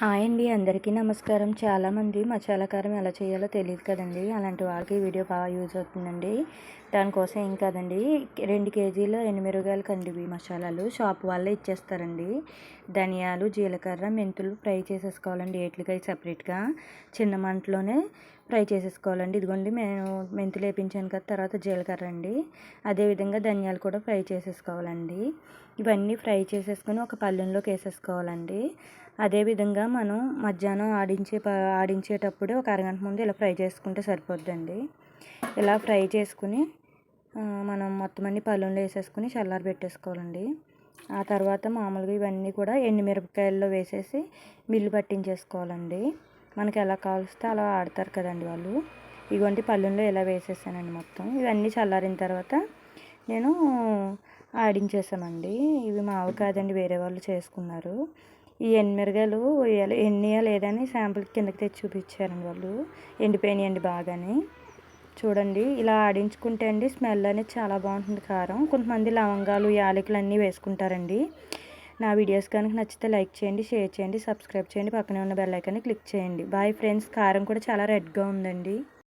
Hi అండి, అందరికీ నమస్కారం. చాలామంది మసాలా కారం ఎలా చేయాలో తెలియదు కదండి. అలాంటి వాళ్ళకి ఈ వీడియో బాగా యూజ్ అవుతుందండి. దానికోసం ఏం కాదండి, 2 కేజీల ఎండుమిరపకాయలు కండి ఇవి మసాలాలు షాప్ వాళ్ళే ఇచ్చేస్తారండి. ధనియాలు, జీలకర్ర, మెంతులు ఫ్రై చేసేసుకోవాలండి. ఏట్లకాయ సపరేట్గా చిన్న మంటలోనే ఫ్రై చేసేసుకోవాలండి. ఇదిగోండి నేను మెంతులు వేయించాను కదా, తర్వాత జీలకర్ర అండి. అదేవిధంగా ధనియాలు కూడా ఫ్రై చేసేసుకోవాలండి. ఇవన్నీ ఫ్రై చేసేసుకొని ఒక పళ్ళెంలోకి వేసేసుకోవాలండి. అదేవిధంగా మనం మధ్యాహ్నం ఆడించేటప్పుడు ఒక అరగంట ముందు ఇలా ఫ్రై చేసుకుంటే సరిపోద్దండి. ఇలా ఫ్రై చేసుకుని మనం మొత్తం అన్ని పళ్ళెంలో వేసేసుకుని చల్లారి పెట్టేసుకోవాలండి. ఆ తర్వాత మామూలుగా ఇవన్నీ కూడా ఎండుమిరపకాయల్లో వేసేసి మిల్లు పట్టించేసుకోవాలండి. మనకి ఎలా కావలిస్తే అలా ఆడతారు కదండి వాళ్ళు. ఇటువంటి పళ్ళెంలో ఇలా వేసేసానండి మొత్తం. ఇవన్నీ చల్లారిన తర్వాత నేను ఆడించేసామండి. ఇవి మావి కాదండి, వేరే వాళ్ళు చేసుకున్నారు. ఈ ఎండుమిరగాయలు ఎండియా లేదని శాంపుల్ కిందకి తెచ్చి చూపించారండి వాళ్ళు. ఎండిపోయినాయండి బాగానే. చూడండి, ఇలా ఆడించుకుంటే అండి స్మెల్ అనేది చాలా బాగుంటుంది కారం. కొంతమంది లవంగాలు, యాలకులు అన్నీ వేసుకుంటారండి. నా వీడియోస్ కనుక నచ్చితే లైక్ చేయండి, షేర్ చేయండి, సబ్స్క్రైబ్ చేయండి, పక్కనే ఉన్న బెల్ ఐకాన్ని క్లిక్ చేయండి. Bye friends. కారం కూడా చాలా రెడ్గా ఉందండి.